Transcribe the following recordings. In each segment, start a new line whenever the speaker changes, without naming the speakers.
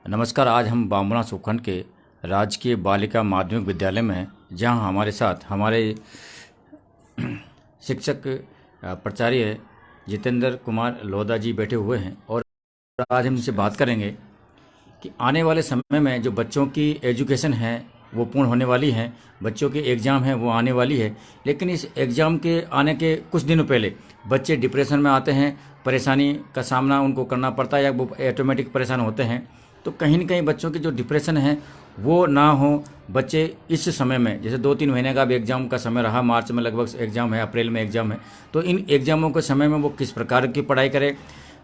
नमस्कार। आज हम बामना सुखंड के राजकीय बालिका माध्यमिक विद्यालय में हैं, जहां हमारे साथ हमारे शिक्षक प्राचार्य जितेंद्र कुमार लोधा जी बैठे हुए हैं और आज हम इनसे बात करेंगे कि आने वाले समय में जो बच्चों की एजुकेशन है वो पूर्ण होने वाली है। बच्चों की एग्ज़ाम है वो आने वाली है, लेकिन इस एग्ज़ाम के आने के कुछ दिनों पहले बच्चे डिप्रेशन में आते हैं, परेशानी का सामना उनको करना पड़ता है या वो ऑटोमेटिक परेशान होते हैं। तो कहीं न कहीं बच्चों की जो डिप्रेशन है वो ना हो। बच्चे इस समय में जैसे 2-3 महीने का भी एग्ज़ाम का समय रहा, मार्च में लगभग एग्ज़ाम है, अप्रैल में एग्ज़ाम है, तो इन एग्ज़ामों के समय में वो किस प्रकार की पढ़ाई करे,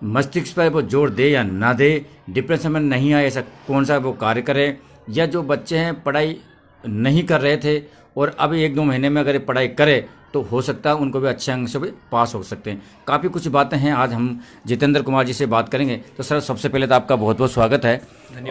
मस्तिष्क पर वो जोर दे या ना दे, डिप्रेशन में नहीं आए ऐसा कौन सा वो कार्य करे, या जो बच्चे हैं पढ़ाई नहीं कर रहे थे और अब 1-2 महीने में अगर पढ़ाई करे तो हो सकता है उनको भी अच्छे अंक से भी पास हो सकते हैं। काफ़ी कुछ बातें हैं, आज हम जितेंद्र कुमार जी से बात करेंगे। तो सर, सबसे पहले तो आपका बहुत बहुत स्वागत है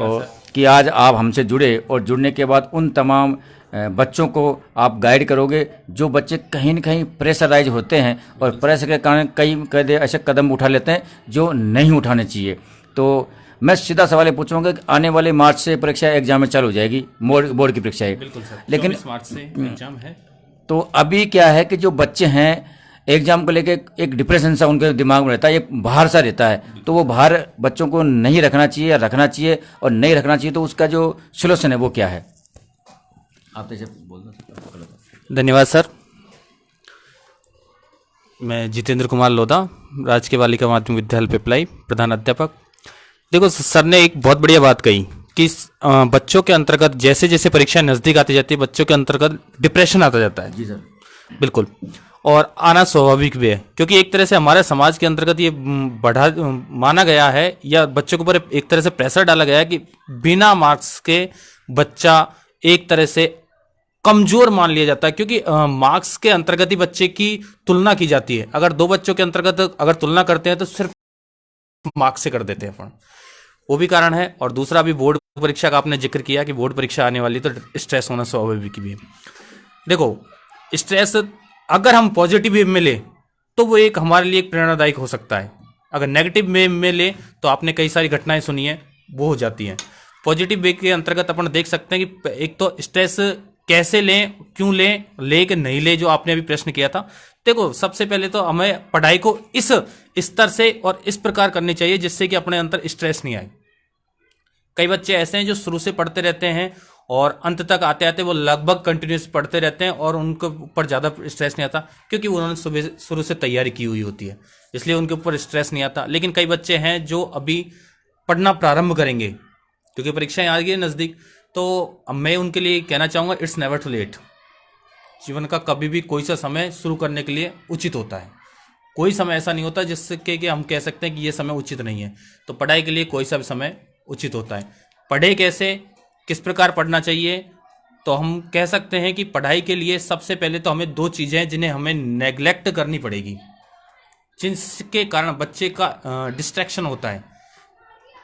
और कि आज आप हमसे जुड़े और जुड़ने के बाद उन तमाम बच्चों को आप गाइड करोगे जो बच्चे कहीं न कहीं प्रेशराइज होते हैं और प्रेशर के कारण कई ऐसे कदम उठा लेते हैं जो नहीं उठाने चाहिए। तो मैं सीधा सवाल ये पूछूंगा कि आने वाले मार्च से परीक्षा एग्जाम में चालू हो जाएगी, बोर्ड की परीक्षाएं।
बिल्कुल सर,
लेकिन
24 मार्च से एग्जाम है।
तो अभी क्या है कि जो बच्चे हैं एग्जाम को लेके एक डिप्रेशन सा उनके दिमाग में रहता है, एक बाहर सा रहता है, तो वो बाहर बच्चों को नहीं रखना चाहिए या रखना चाहिए, और नहीं रखना चाहिए तो उसका जो सोल्यूशन है वो क्या है, आप तो बोल दो।
धन्यवाद सर। मैं जितेंद्र कुमार लोधा, राजकीय बालिका माध्यमिक विद्यालय पिपलाई, प्रधान अध्यापक। देखो सर ने एक बहुत बढ़िया बात कही कि बच्चों के अंतर्गत जैसे जैसे परीक्षा नज़दीक आती जाती है बच्चों के अंतर्गत डिप्रेशन आता जाता है।
जी सर,
बिल्कुल, और आना स्वाभाविक भी है, क्योंकि एक तरह से हमारे समाज के अंतर्गत ये बढ़ा माना गया है या बच्चों के ऊपर एक तरह से प्रेशर डाला गया है कि बिना मार्क्स के बच्चा एक तरह से कमजोर मान लिया जाता है, क्योंकि मार्क्स के अंतर्गत ही बच्चे की तुलना की जाती है। अगर दो बच्चों के अंतर्गत अगर तुलना करते हैं तो सिर्फ मार्क्स से कर देते हैं अपन, वो भी कारण है। और दूसरा, अभी बोर्ड परीक्षा का आपने जिक्र किया कि बोर्ड परीक्षा आने वाली, तो स्ट्रेस होना स्वाभाविक भी है। देखो, स्ट्रेस अगर हम पॉजिटिव वे में ले तो वो एक हमारे लिए एक प्रेरणादायक हो सकता है। अगर नेगेटिव वे में ले तो आपने कई सारी घटनाएं सुनी है, वो हो जाती हैं। पॉजिटिव वे के अंतर्गत अपन देख सकते हैं कि एक तो स्ट्रेस कैसे लें, क्यों लें, ले कि नहीं ले, जो आपने अभी प्रश्न किया था। देखो, सबसे पहले तो हमें पढ़ाई को इस स्तर से और इस प्रकार करनी चाहिए जिससे कि अपने अंदर स्ट्रेस नहीं आए। कई बच्चे ऐसे हैं जो शुरू से पढ़ते रहते हैं और अंत तक आते आते वो लगभग कंटिन्यूस पढ़ते रहते हैं और उनके ऊपर ज़्यादा स्ट्रेस नहीं आता, क्योंकि उन्होंने सुबह शुरू से तैयारी की हुई होती है, इसलिए उनके ऊपर स्ट्रेस नहीं आता। लेकिन कई बच्चे हैं जो अभी पढ़ना प्रारंभ करेंगे क्योंकि परीक्षाएं आ गई नज़दीक, तो मैं उनके लिए कहना चाहूँगा, इट्स नेवर टू लेट। जीवन का कभी भी कोई सा समय शुरू करने के लिए उचित होता है। कोई समय ऐसा नहीं होता जिससे कि हम कह सकते हैं कि ये समय उचित नहीं है। तो पढ़ाई के लिए कोई सा भी समय उचित होता है। पढ़े कैसे, किस प्रकार पढ़ना चाहिए, तो हम कह सकते हैं कि पढ़ाई के लिए सबसे पहले तो हमें 2 चीज़ें हैं जिन्हें हमें नेग्लेक्ट करनी पड़ेगी, जिनके कारण बच्चे का डिस्ट्रैक्शन होता है।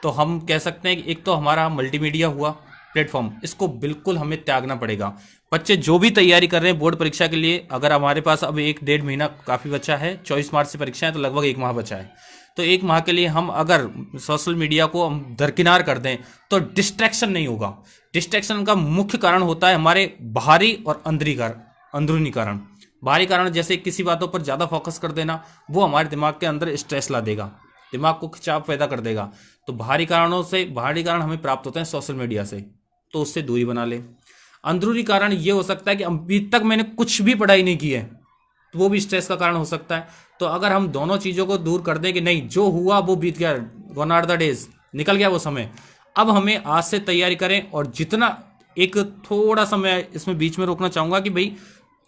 तो हम कह सकते हैं कि एक तो हमारा मल्टीमीडिया हुआ प्लेटफॉर्म, इसको बिल्कुल हमें त्यागना पड़ेगा। बच्चे जो भी तैयारी कर रहे हैं बोर्ड परीक्षा के लिए, अगर हमारे पास अब 1-1.5 महीना काफ़ी बचा है, 24 मार्च से परीक्षा है, तो लगभग 1 माह बचा है। तो 1 माह के लिए हम अगर सोशल मीडिया को हम दरकिनार कर दें तो डिस्ट्रैक्शन नहीं होगा। डिस्ट्रैक्शन का मुख्य कारण होता है हमारे बाहरी और अंदरूनी कारण। बाहरी कारण जैसे किसी बातों पर ज़्यादा फोकस कर देना, वो हमारे दिमाग के अंदर स्ट्रेस ला देगा, दिमाग को खिंचाव पैदा कर देगा। तो बाहरी कारण हमें प्राप्त होते हैं सोशल मीडिया से, तो उससे दूरी बना ले। अंदरूनी कारण ये हो सकता है कि अभी तक मैंने कुछ भी पढ़ाई नहीं की है, तो वो भी स्ट्रेस का कारण हो सकता है। तो अगर हम दोनों चीज़ों को दूर कर दें कि नहीं, जो हुआ वो बीत गया, गॉन आर द डेज, निकल गया वो समय, अब हमें आज से तैयारी करें। और जितना एक थोड़ा सा मैं इसमें बीच में रोकना चाहूँगा कि भाई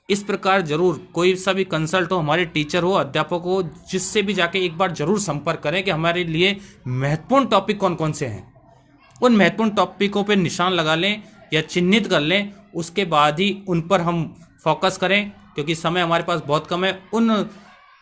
इस प्रकार जरूर कोई सा भी कंसल्ट हो, हमारे टीचर हो, अध्यापक हो, जिससे भी जाके एक बार जरूर संपर्क करें कि हमारे लिए महत्वपूर्ण टॉपिक कौन कौन से हैं। उन महत्वपूर्ण टॉपिकों पे निशान लगा लें या चिन्हित कर लें, उसके बाद ही उन पर हम फोकस करें, क्योंकि समय हमारे पास बहुत कम है। उन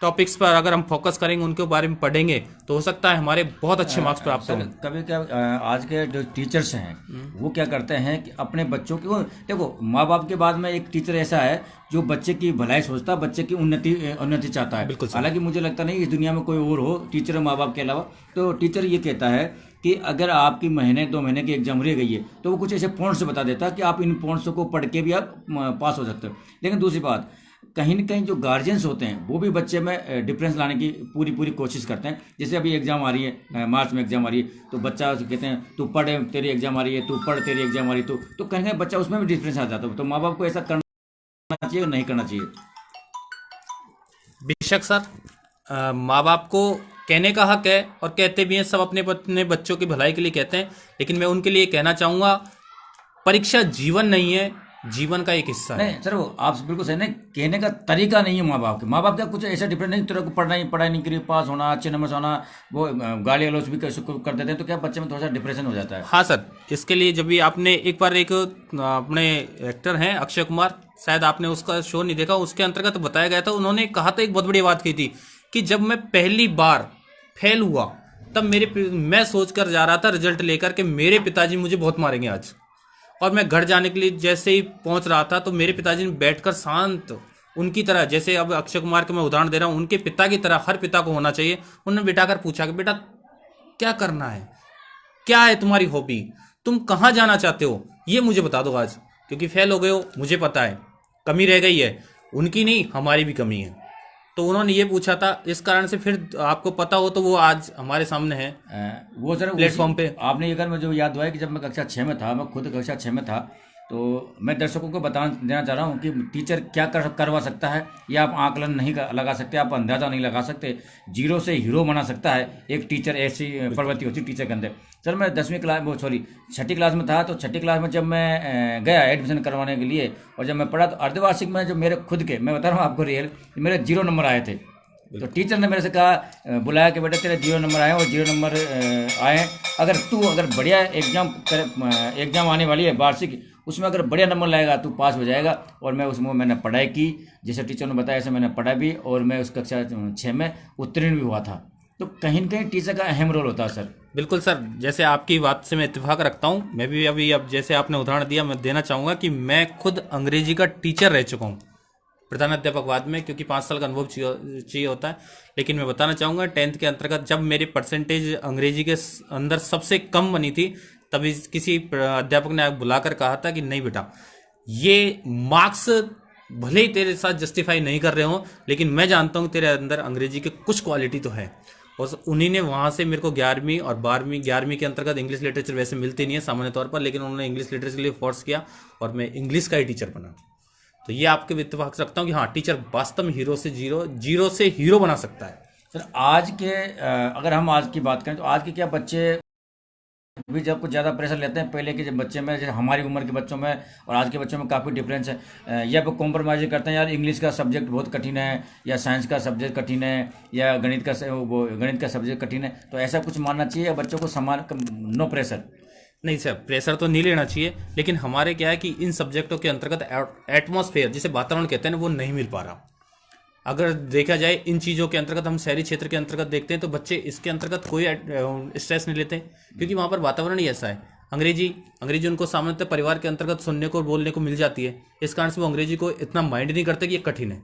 टॉपिक्स पर अगर हम फोकस करेंगे, उनके बारे में पढ़ेंगे, तो हो सकता है हमारे बहुत अच्छे मार्क्स प्राप्त हों।
कभी क्या आज के जो टीचर्स हैं वो क्या करते हैं कि अपने बच्चों की, देखो माँ बाप के बाद में एक टीचर ऐसा है जो बच्चे की भलाई सोचता है, बच्चे की उन्नति चाहता है। हालांकि मुझे लगता नहीं इस दुनिया में कोई और हो टीचर और माँ बाप के अलावा। तो टीचर ये कहता है कि अगर आपकी महीने 2 महीने की एग्जाम रह गई है तो वो कुछ ऐसे पॉइंट्स बता देता कि आप इन पॉइंट्स को पढ़ के भी आप पास हो सकते हो। लेकिन दूसरी बात, कहीं ना कहीं जो गार्जियंस होते हैं वो भी बच्चे में डिफरेंस लाने की पूरी पूरी कोशिश करते हैं। जैसे अभी एग्जाम आ रही है, मार्च में एग्जाम आ रही है, तो बच्चा कहते हैं तू पढ़, तेरी एग्जाम आ रही है, तू पढ़, तेरी एग्जाम आ रही है, तो कहीं ना कहीं बच्चा उसमें भी डिफरेंस आ जाता है। तो माँ बाप को ऐसा करना चाहिए और नहीं करना चाहिए?
बेशक सर, माँ बाप को कहने का हक है और कहते भी हैं, सब अपने बच्चों की भलाई के लिए कहते हैं। लेकिन मैं उनके लिए कहना चाहूँगा, परीक्षा जीवन नहीं है, जीवन का एक हिस्सा है।
नहीं सर, वो आप बिल्कुल सही, नहीं कहने का तरीका नहीं है माँ बाप के। माँ बाप का कुछ ऐसा डिफरेंट नहीं, तेरे को पढ़ाई नहीं करी, पास होना, अच्छे नंबर से होना, वो गाली गलौज भी कर देते हैं, तो क्या बच्चे में थोड़ा सा डिप्रेशन हो जाता है।
हाँ सर, इसके लिए जब भी आपने एक बार एक अपने एक्टर हैं अक्षय कुमार, शायद आपने उसका शो नहीं देखा, उसके अंतर्गत बताया गया था, उन्होंने कहा था, एक बहुत बड़ी बात की थी कि जब मैं पहली बार फेल हुआ तब मैं सोच कर जा रहा था रिजल्ट लेकर के मेरे पिताजी मुझे बहुत मारेंगे आज। और मैं घर जाने के लिए जैसे ही पहुंच रहा था तो मेरे पिताजी ने बैठकर शांत, उनकी तरह, जैसे अब अक्षय कुमार के मैं उदाहरण दे रहा हूँ, उनके पिता की तरह हर पिता को होना चाहिए, उन्होंने बिठाकर पूछा कि बेटा क्या करना है, क्या है तुम्हारी हॉबी, तुम कहाँ जाना चाहते हो, ये मुझे बता दो आज, क्योंकि फेल हो गए हो, मुझे पता है कमी रह गई है, उनकी नहीं हमारी भी कमी है। तो उन्होंने ये पूछा था, इस कारण से फिर आपको पता हो तो वो आज हमारे सामने है
वो सर
प्लेटफॉर्म पे।
आपने ये कर, मुझे याद हुआ है कि जब मैं कक्षा 6 में था, मैं खुद कक्षा 6 में था, तो मैं दर्शकों को बता देना चाह रहा हूँ कि टीचर क्या करवा सकता है, या आप आकलन नहीं लगा सकते, आप अंदाजा नहीं लगा सकते। जीरो से हीरो बना सकता है एक टीचर, ऐसी प्रवृत्ति होती है टीचर के अंदर। सर मैं 10वीं क्लास, वो सॉरी 6ठी क्लास में था, तो 6ठी क्लास में जब मैं गया एडमिशन करवाने के लिए, और जब मैं पढ़ा तो अर्धवार्षिक में जो मेरे खुद के, मैं बता रहा हूँ आपको रियल, मेरे 0 नंबर आए थे। तो टीचर ने मेरे से कहा, बुलाया कि बेटा तेरे 0 नंबर आए, और 0 नंबर आए, अगर बढ़िया एग्जाम आने वाली है वार्षिक, उसमें अगर बढ़िया नंबर लाएगा तो पास हो जाएगा। और मैं उसमें मैंने पढ़ाई की, जैसे टीचर ने बताया ऐसे मैंने पढ़ा भी, और मैं उस कक्षा 6 में उत्तीर्ण भी हुआ था। तो कहीं न कहीं टीचर का अहम रोल होता है सर।
बिल्कुल सर, जैसे आपकी बात से मैं इत्तेफाक रखता हूँ। मैं भी अभी, अब जैसे आपने उदाहरण दिया, मैं देना चाहूँगा कि मैं खुद अंग्रेजी का टीचर रह चुका हूँ, प्रधानाध्यापक बाद में, क्योंकि 5 साल का अनुभव चाहिए होता है। लेकिन मैं बताना चाहूँगा, 10th के अंतर्गत जब मेरी परसेंटेज अंग्रेजी के अंदर सबसे कम बनी थी, तभी किसी अध्यापक ने बुलाकर कहा था कि नहीं बेटा, ये मार्क्स भले ही तेरे साथ जस्टिफाई नहीं कर रहे हो, लेकिन मैं जानता हूँ तेरे अंदर अंग्रेजी की कुछ क्वालिटी तो है। और उन्हीं ने वहाँ से मेरे को 11वीं और 12वीं, 11वीं के अंतर्गत इंग्लिश लिटरेचर वैसे मिलती नहीं है सामान्य तौर पर, लेकिन उन्होंने इंग्लिश लिटरेचर के लिए फोर्स किया और मैं इंग्लिश का ही टीचर बना। तो ये आपके इत्तेफाक रखता हूँ कि हाँ, टीचर वास्तव में हीरो से जीरो से हीरो बना सकता है।
सर आज के अगर हम आज की बात करें तो आज के क्या बच्चे भी जब कुछ ज़्यादा प्रेशर लेते हैं, पहले के जब बच्चे में, जैसे हमारी उम्र के बच्चों में और आज के बच्चों में काफ़ी डिफरेंस है। या वो कॉम्प्रोमाइज करते हैं, यार इंग्लिश का सब्जेक्ट बहुत कठिन है, या साइंस का सब्जेक्ट कठिन है, या गणित का सब्जेक्ट कठिन है, तो ऐसा कुछ मानना चाहिए या बच्चों को समान, नो प्रेशर?
नहीं सर, प्रेशर तो नहीं लेना चाहिए, लेकिन हमारे क्या है कि इन सब्जेक्टों के अंतर्गत एटमॉस्फेयर, जिसे वातावरण कहते हैं ना, वो नहीं मिल पा रहा। अगर देखा जाए इन चीज़ों के अंतर्गत, हम शहरी क्षेत्र के अंतर्गत देखते हैं तो बच्चे इसके अंतर्गत कोई स्ट्रेस नहीं लेते, क्योंकि वहाँ पर वातावरण ही ऐसा है। अंग्रेजी उनको सामान्यतः परिवार के अंतर्गत सुनने को और बोलने को मिल जाती है, इस कारण से वो अंग्रेजी को इतना माइंड नहीं करते कि ये कठिन है।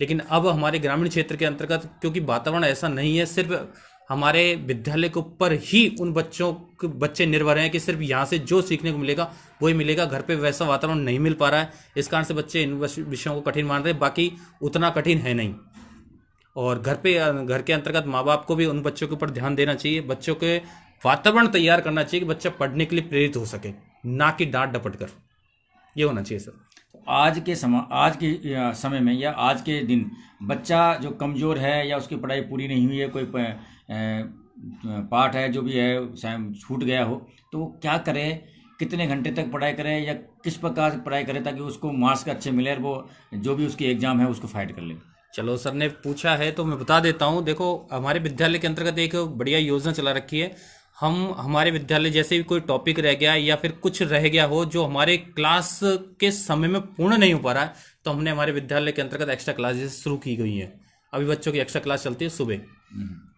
लेकिन अब हमारे ग्रामीण क्षेत्र के अंतर्गत, क्योंकि वातावरण ऐसा नहीं है, सिर्फ हमारे विद्यालय के ऊपर ही बच्चे निर्भर हैं कि सिर्फ यहाँ से जो सीखने को मिलेगा वही मिलेगा, घर पे वैसा वातावरण नहीं मिल पा रहा है। इस कारण से बच्चे इन विषयों को कठिन मान रहे हैं, बाकी उतना कठिन है नहीं। और घर के अंतर्गत माँ बाप को भी उन बच्चों के ऊपर ध्यान देना चाहिए, बच्चों के वातावरण तैयार करना चाहिए कि बच्चा पढ़ने के लिए प्रेरित हो सके, ना कि डांट डपट कर। ये होना चाहिए सर।
आज के समय में या आज के दिन बच्चा जो कमज़ोर है या उसकी पढ़ाई पूरी नहीं हुई है, कोई पाठ है जो भी है छूट गया हो, तो वो क्या करे, कितने घंटे तक पढ़ाई करे, या किस प्रकार से पढ़ाई करे ताकि उसको मार्क्स अच्छे मिले और वो जो भी उसकी एग्ज़ाम है उसको फाइट कर ले?
चलो, सर ने पूछा है तो मैं बता देता हूँ। देखो, हमारे विद्यालय के अंतर्गत एक बढ़िया योजना चला रखी है। हमारे विद्यालय जैसे भी कोई टॉपिक रह गया या फिर कुछ रह गया हो जो हमारे क्लास के समय में पूर्ण नहीं हो पा रहा है, तो हमने हमारे विद्यालय के अंतर्गत एक्स्ट्रा क्लासेस शुरू की गई हैं। अभी बच्चों की एक्स्ट्रा क्लास चलती है सुबह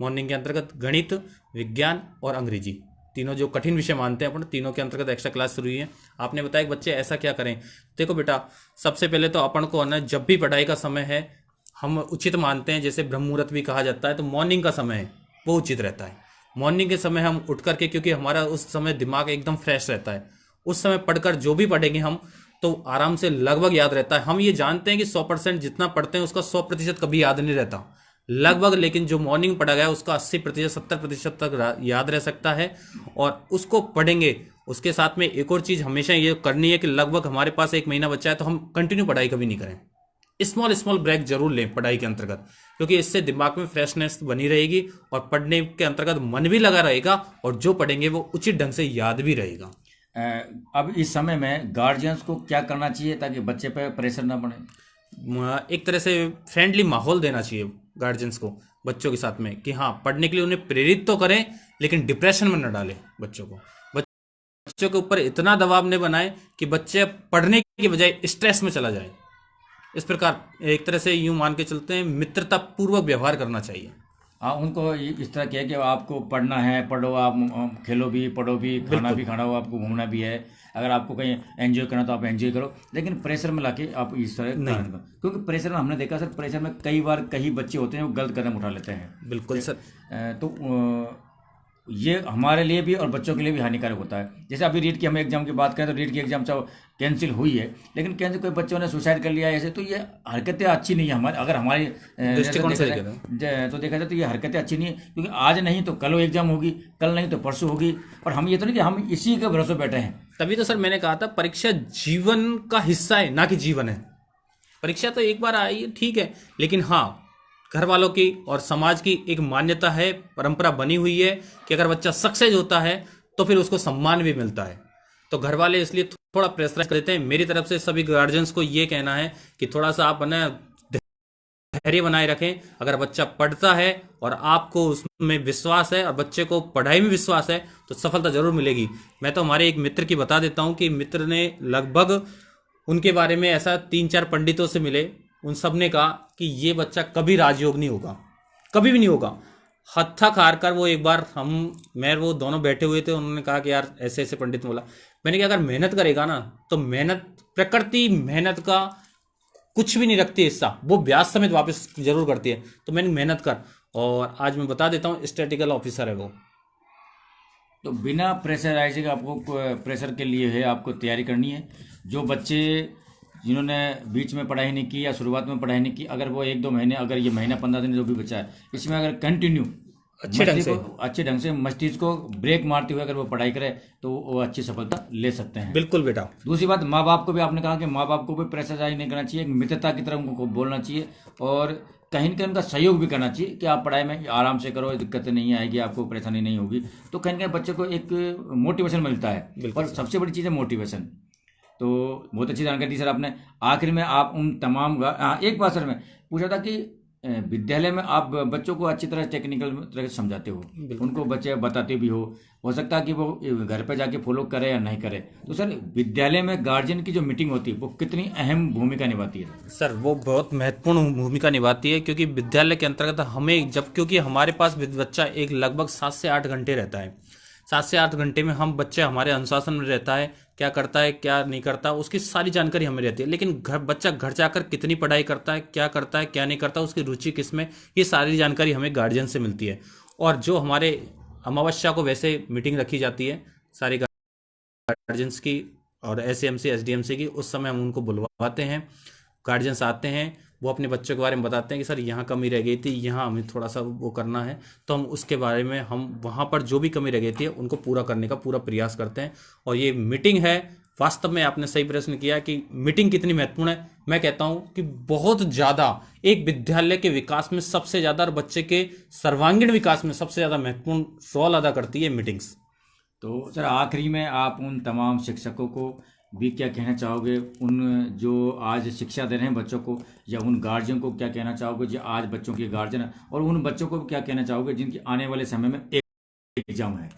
मॉर्निंग के अंतर्गत, गणित, विज्ञान और अंग्रेजी, तीनों जो कठिन विषय मानते हैं अपन, तीनों के अंतर्गत एक्स्ट्रा क्लास शुरू हुई है। आपने बताया कि बच्चे ऐसा क्या करें। देखो बेटा, सबसे पहले तो अपन को ना, जब भी पढ़ाई का समय है हम उचित मानते हैं, जैसे ब्रह्म मुहूर्त भी कहा जाता है, तो मॉर्निंग का समय है वो उचित रहता है। मॉर्निंग के समय हम उठ करके, क्योंकि हमारा उस समय दिमाग एकदम फ्रेश रहता है, उस समय पढ़कर जो भी पढ़ेंगे हम तो आराम से लगभग याद रहता है। हम ये जानते हैं कि 100% जितना पढ़ते हैं उसका 100% कभी याद नहीं रहता लगभग, लेकिन जो मॉर्निंग पढ़ा गया है उसका 80% 70% तक याद रह सकता है। और उसको पढ़ेंगे। उसके साथ में एक और चीज़ हमेशा ये करनी है कि लगभग हमारे पास 1 महीना बच्चा है तो हम कंटिन्यू पढ़ाई कभी नहीं करें, स्मॉल स्मॉल ब्रेक जरूर लें पढ़ाई के अंतर्गत, क्योंकि इससे दिमाग में फ्रेशनेस बनी रहेगी और पढ़ने के अंतर्गत मन भी लगा रहेगा और जो पढ़ेंगे वो उचित ढंग से याद भी रहेगा।
अब इस समय में गार्जियंस को क्या करना चाहिए ताकि बच्चे पे प्रेशर ना पड़े?
एक तरह से फ्रेंडली माहौल देना चाहिए गार्जियंस को बच्चों के साथ में, कि हाँ पढ़ने के लिए उन्हें प्रेरित तो करें लेकिन डिप्रेशन में न डालें बच्चों को। बच्चों के ऊपर इतना दबाव नहीं बनाए कि बच्चे पढ़ने की बजाय स्ट्रेस में चला जाए। इस प्रकार एक तरह से यूं मान के चलते हैं, मित्रता पूर्वक व्यवहार करना चाहिए।
हाँ, उनको इस तरह किया कि आपको पढ़ना है पढ़ो, आप खेलो भी पढ़ो भी, खाना भी खाना हो, आपको घूमना भी है, अगर आपको कहीं एंजॉय करना तो आप एंजॉय करो, लेकिन प्रेशर में लाके आप इस तरह कारण करो। क्योंकि प्रेशर में हमने देखा सर, प्रेशर में कई बार कई बच्चे होते हैं वो गलत कदम उठा लेते हैं।
बिल्कुल सर।
तो ये हमारे लिए भी और बच्चों के लिए भी हानिकारक होता है। जैसे अभी रीट की हम एग्जाम की बात करें तो रीट की एग्जाम चाहे कैंसिल हुई है, लेकिन कैंसिल कोई बच्चों ने सुसाइड कर लिया है ऐसे, तो ये हरकतें अच्छी नहीं है हमारे, अगर हमारी
दृष्टिकोण से
तो देखा जाए तो ये हरकतें अच्छी नहीं है। क्योंकि आज नहीं तो कल वो एग्जाम होगी, कल नहीं तो परसों होगी, और हम ये तो नहीं कि हम इसी के भरोसे बैठे हैं।
तभी तो सर मैंने कहा था परीक्षा जीवन का हिस्सा है, ना कि जीवन है। परीक्षा तो एक बार आई है ठीक है, लेकिन हाँ घर वालों की और समाज की एक मान्यता है, परंपरा बनी हुई है कि अगर बच्चा सक्सेस होता है तो फिर उसको सम्मान भी मिलता है। तो घर वाले इसलिए थोड़ा प्रेशराइज कर देते हैं। मेरी तरफ से सभी गार्जियंस को ये कहना है कि थोड़ा सा आप ना धैर्य बनाए रखें। अगर बच्चा पढ़ता है और आपको उसमें विश्वास है और बच्चे को पढ़ाई में विश्वास है तो सफलता जरूर मिलेगी। मैं तो हमारे एक मित्र की बता देता हूं कि मित्र ने लगभग उनके बारे में ऐसा 3-4 पंडितों से मिले, उन सब ने कहा कि ये बच्चा कभी राजयोग नहीं होगा, कभी भी नहीं होगा। हत्था खार कर वो एक बार मैं वो दोनों बैठे हुए थे, उन्होंने कहा कि यार ऐसे ऐसे पंडित बोला। मैंने कहा अगर मेहनत करेगा ना तो मेहनत, प्रकृति मेहनत का कुछ भी नहीं रखती हिस्सा, वो ब्याज समेत वापस जरूर करती है। तो मैंने मेहनत कर, और आज मैं बता देता हूँ स्टैटिकल ऑफिसर है वो।
तो बिना प्रेशराइजिंग आपको प्रेशर के लिए है आपको तैयारी करनी है। जो बच्चे जिन्होंने बीच में पढ़ाई नहीं की या शुरुआत में पढ़ाई नहीं की, अगर वो 1-2 महीने, अगर ये महीना 15 दिन जो भी बचा है इसमें अगर कंटिन्यू अच्छे ढंग से मस्तिष्क को ब्रेक मारते हुए अगर वो पढ़ाई करे तो वो अच्छी सफलता ले सकते हैं।
बिल्कुल बेटा।
दूसरी बात, माँ बाप को भी आपने कहा कि माँ बाप को भी प्रेशराइज नहीं करना चाहिए, एक मित्रता की तरह उनको बोलना चाहिए और कहीं ना कहीं उनका सहयोग भी करना चाहिए कि आप पढ़ाई में आराम से करो, दिक्कतें नहीं आएगी, आपको परेशानी नहीं होगी। तो कहीं ना कहीं बच्चे को एक मोटिवेशन मिलता है, और सबसे बड़ी चीज़ है मोटिवेशन। तो बहुत अच्छी जानकारी दी सर आपने। आखिर में आप उन तमाम एक बात सर मैं पूछा था कि विद्यालय में आप बच्चों को अच्छी तरह टेक्निकल तरह से समझाते हो, उनको बच्चे बताते भी हो सकता है कि वो घर पे जाके फॉलो करे या नहीं करे। तो सर विद्यालय में गार्जियन की जो मीटिंग होती है वो कितनी अहम भूमिका निभाती है?
सर वो बहुत महत्वपूर्ण भूमिका निभाती है, क्योंकि विद्यालय के अंतर्गत हमें क्योंकि हमारे पास बच्चा एक लगभग 7 से 8 घंटे रहता है। 7 से 8 घंटे में हम बच्चे हमारे अनुशासन में रहता है, क्या करता है क्या नहीं करता उसकी सारी जानकारी हमें रहती है। लेकिन बच्चा घर जाकर कितनी पढ़ाई करता है क्या नहीं करता, उसकी रुचि किस में, ये सारी जानकारी हमें गार्जियन से मिलती है। और जो हमारे अमावस्या को वैसे मीटिंग रखी जाती है सारी गार्जियंस की और SAMC SDMC की, उस समय हम उनको बुलवाते हैं, गार्जियंस आते हैं, वो अपने बच्चों के बारे में बताते हैं कि सर यहाँ कमी रह गई थी, यहाँ हमें थोड़ा सा वो करना है। तो हम उसके बारे में हम वहाँ पर जो भी कमी रह गई थी उनको पूरा करने का पूरा प्रयास करते हैं। और ये मीटिंग है, वास्तव में आपने सही प्रश्न किया कि मीटिंग कितनी महत्वपूर्ण है। मैं कहता हूँ कि बहुत ज़्यादा, एक विद्यालय के विकास में सबसे ज़्यादा और बच्चे के सर्वांगीण विकास में सबसे ज़्यादा महत्वपूर्ण रोल अदा करती है मीटिंग्स।
तो सर आखिरी में आप उन तमाम शिक्षकों को भी क्या कहना चाहोगे, उन जो आज शिक्षा दे रहे हैं बच्चों को, या उन गार्जियन को क्या कहना चाहोगे जो आज बच्चों के गार्जियन है, और उन बच्चों को क्या कहना चाहोगे जिनकी आने वाले समय में एक एग्जाम है?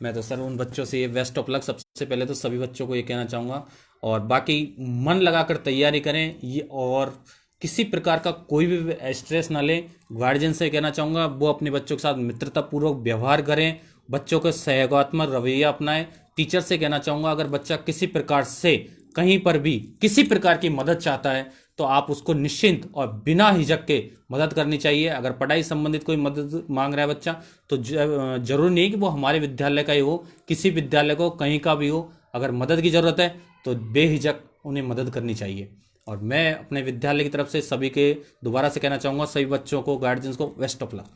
मैं तो सर उन बच्चों से ये बेस्ट ऑफ लक, सबसे पहले तो सभी बच्चों को ये कहना चाहूँगा, और बाकी मन लगाकर तैयारी करें ये, और किसी प्रकार का कोई भी स्ट्रेस ना लें। गार्जियन से कहना चाहूँगा वो अपने बच्चों के साथ मित्रतापूर्वक व्यवहार करें, बच्चों को सहयोगात्मक रवैया अपनाएं। टीचर से कहना चाहूँगा अगर बच्चा किसी प्रकार से कहीं पर भी किसी प्रकार की मदद चाहता है तो आप उसको निश्चिंत और बिना हिचक के मदद करनी चाहिए। अगर पढ़ाई संबंधित कोई मदद मांग रहा है बच्चा तो जरूरी नहीं कि वो हमारे विद्यालय का ही हो, किसी विद्यालय को कहीं का भी हो, अगर मदद की ज़रूरत है तो बेहिचक उन्हें मदद करनी चाहिए। और मैं अपने विद्यालय की तरफ से सभी के दोबारा से कहना चाहूँगा, सभी बच्चों को, गार्जियंस को best of luck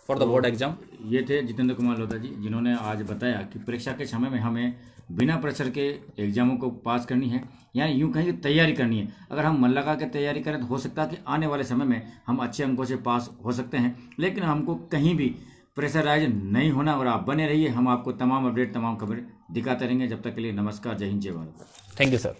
for the board exam.
ये थे जितेंद्र कुमार लोधा जी, जिन्होंने आज बताया कि परीक्षा के समय में हमें बिना प्रेशर के एग्जामों को पास करनी है, यानी यूं कहीं की तैयारी करनी है। अगर हम मन लगा के तैयारी करें तो हो सकता है कि आने वाले समय में हम अच्छे अंकों से पास हो सकते हैं, लेकिन हमको कहीं भी प्रेशराइज नहीं होना। और आप बने रहिए, हम आपको तमाम अपडेट, तमाम खबरें दिखाते रहेंगे। जब तक के लिए नमस्कार, जय हिंद, जय भारत।
Thank you sir.